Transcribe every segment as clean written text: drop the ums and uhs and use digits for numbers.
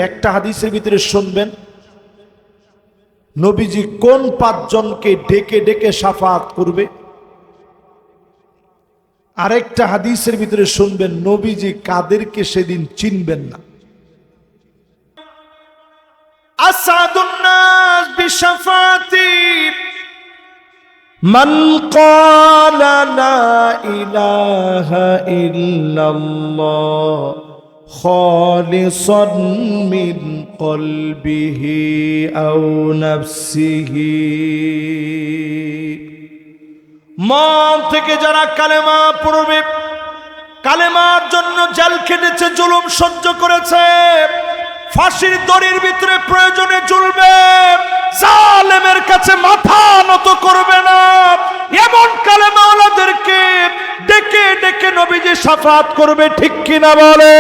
একটা হাদিসের ভিতরে শুনবেন নবীজি কোন পাঁচজনকে ডেকে ডেকে শাফাত করবে, আরেকটা হাদিসের ভিতরে শুনবেন নবীজি কাদেরকে সেদিন চিনবেন না। আসাদুন নাস বিশাফাতি মান ক্বালা লা ইলাহা ইল্লাল্লাহ খালিসান মিন কলবিহি আও নাফসিহি। মন থেকে যারা কালেমা পড়বে, কালেমার জন্য জেল খেটেছে, জুলুম সহ্য করেছে, ফাঁসির দড়ির ভিতরে প্রয়োজনে ঝুলবে, জালেমের কাছে মাথা নত করবে না, এমন কালেমাওয়ালাদেরকে ডেকে ডেকে নবীজি শাফাত করবে। ঠিক কিনা বলে?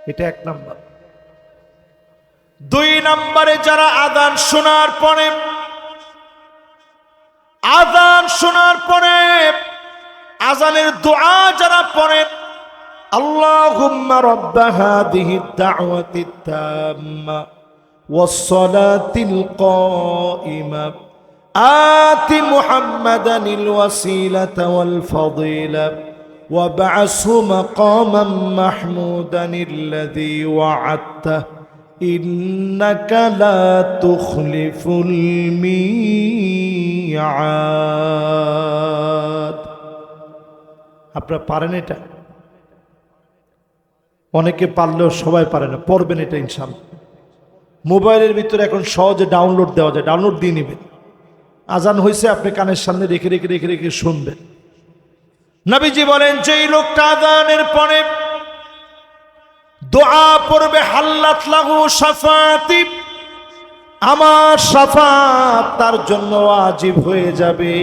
এটা এক নাম্বার। দুই নম্বরে যারা আযান শোনার পরে আযানের দোয়া যারা পড়েন, আল্লাহুম্মা রাব্ব হাযিহিদ দাওয়াতিত তাম্মা ওয়াস সালাতিল কাইমা আতি মুহাম্মাদানিল ওয়াসিলাতা ওয়াল ফাদিলা ওয়াবআসহু মাকামান মাহমুদানিল্লাযী ওয়া'আদতা ইন্নাকা লা তুখলিফুল মিআদ। আপনারা পারেন এটা? অনেকে পারলেও সবাই পারে না, পড়বেন এটা ইনশাআল্লাহ। মোবাইলের ভিতরে এখন সহজে ডাউনলোড দেওয়া যায়, ডাউনলোড দিয়ে নেবেন। আজান হয়েছে আপনি কানের সামনে রেখে রেখে রেখে রেখে শুনবেন। নবীজি বলেন যেই লোকটা আজানের পরে দোয়া পড়বে হাল্লাত লাহু শাফাতি, আমার শাফাত তার জন্য ওয়াজিব হয়ে যাবে।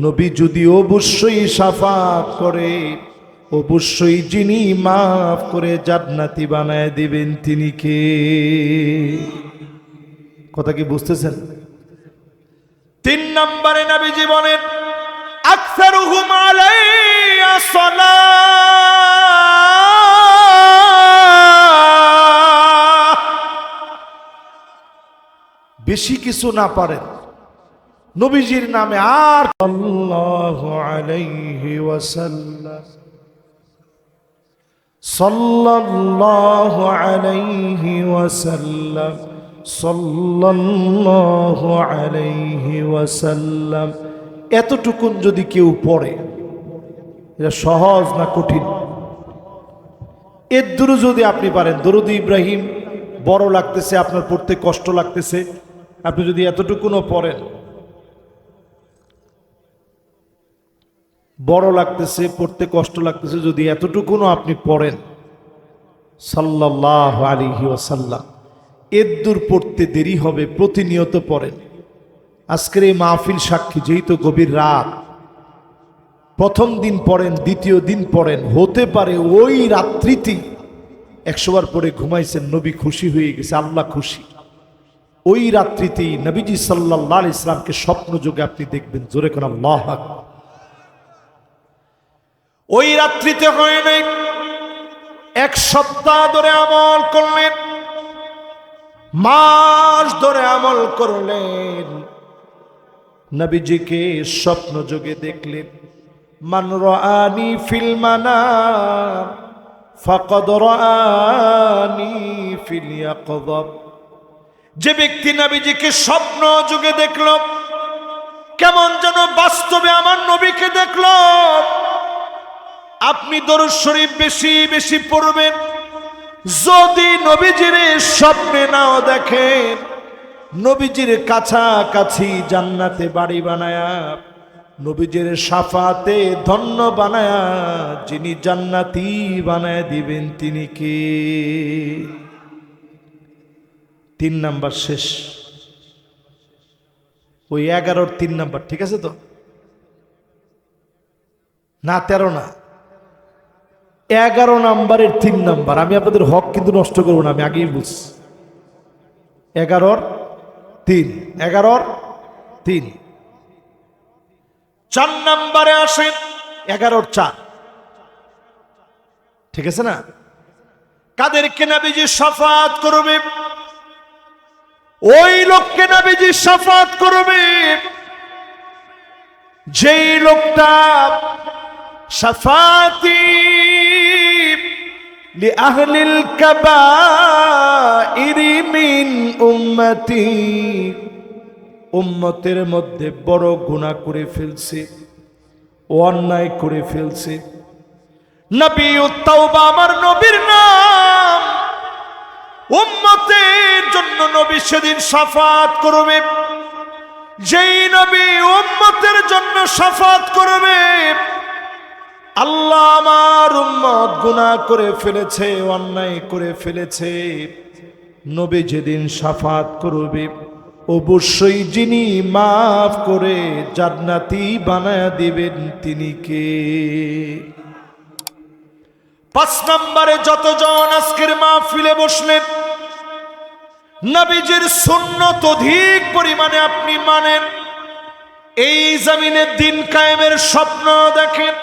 নবী যদি অবশ্যই শাফাত করে, অবশ্যই যিনি মাফ করে জান্নাতি বানায় দিবেন তিনি কে? কথা কি বুঝতেছেন? তিন নম্বরে নবীজি বলেন আকসারুহুম আলাইয়া সালাহ, বেশি কিছু না পারেন নবীজির নামে আর সাল্লাল্লাহু আলাইহি ওয়াসাল্লাম, সাল্লাল্লাহু আলাইহি ওয়াসাল্লাম, সাল্লাল্লাহু আলাইহি ওয়াসাল্লাম, এতটুকুন যদি কেউ পড়ে, এটা সহজ না কঠিন? এর দূরে যদি আপনি পারেন, দরুদ ইব্রাহিম বড় লাগতেছে, আপনার পড়তে কষ্ট লাগতেছে, আপনি যদি এতটুকুনও পড়েন, বড় লাগতেছে, পড়তে কষ্ট লাগতেছে, যদি এতটুকুনও আপনি পড়েন সাল্লাল্লাহু আলাইহি ওয়াসাল্লাম, এর দূর পড়তে দেরি হবে, প্রতিনিয়ত পড়েন। আজকের এই মাহফিল সাক্ষী, যেহেতু গভীর রাত, প্রথম দিন পড়েন, দ্বিতীয় দিন পড়েন, হতে পারে ওই রাত্রিতেই 100 বার পরে ঘুমাইছেন, নবী খুশি হয়ে গেছে, আল্লাহ খুশি। ওই রাত্রিতেই নবীজি সাল্লাল্লাহু আলাইহি ইসলামকে স্বপ্ন যোগে আপনি দেখবেন। জোরে কোন আল্লাহু আকবার। ওই রাত্রিতে হয় নাই, 1 সপ্তাহ ধরে আমল করলেন, মাস ধরে আমল করলেন, নবীজিকে স্বপ্ন যোগে দেখলেন। মান রাআনি ফিল মানাম ফাকাদ রাআনি ফিল ইয়াকযাব, যে ব্যক্তি নবীজিকে স্বপ্ন যোগে দেখল, কেমন যেন বাস্তবে আমার নবীকে দেখল। আপনি দরুদ শরীফ বেশি বেশি পড়বেন, যদি নবীজির স্বপ্নে নাও দেখেন, নবীজির কাছাকাছি জান্নাতে বাড়ি বানায়া, নবীজির শাফাতে ধন্য বানায়া যিনি জান্নাতি বানায় দিবেন তিনি কে? 3 নাম্বার শেষ, ওই 11-র 3 নাম্বার, ঠিক আছে তো? না 13 না, 11 নাম্বারের 3 নাম্বার। আমি আপনাদের হক কিন্তু নষ্ট করবো না, আমি আগেই বুঝছি। 11-র 3, 11-র 3। 4 নম্বরে আসেন 11-র 4, ঠিক আছে না? কাদেরকে নবীজি শাফাত করবে? ওই লোককে নবীজি শাফাত করবে যেই লোকটা শাফাতি লিআহলিল কাবাইরি মিন উম্মতি, উম্মতের মধ্যে বড় গুনাহ করে ফেলছে, অন্যায় করে ফেলছে। নবীউত তাওবা আমার নবীর নাম। উম্মতের জন্য নবী সেদিন শাফাত করবে। যেই নবী উম্মতের জন্য শাফাত করবে, আল্লাহ আমার উম্মত গুনাহ করে ফেলেছে, অন্যায় করে ফেলেছে, নবী যেদিন শাফাত করবে অবশ্যই যিনি মাফ করে জান্নাতি বানায়া দিবেন তিনি কে? 5 নম্বরে যতজন আজকের মাহফিলে বসলেন, নবীজির সুন্নত অধিক পরিমাণে আপনি মানেন, এই জমিনে দিন কায়েমের স্বপ্ন দেখেন,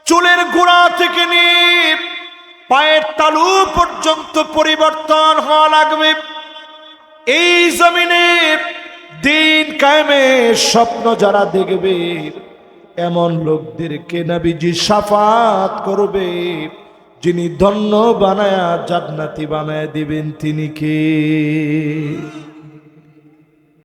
চুলের গোড়া থেকে নিয়ে পায়ের তালু পর্যন্ত পরিবর্তন হওয়া লাগবে। এই জমিনে দিন কায়েমের স্বপ্ন যারা দেখবে, এমন লোকদেরকে নবীজি শাফাত করবে, যিনি ধন্য বানায়া জান্নাতি বানায়া দিবেন তিনি কে?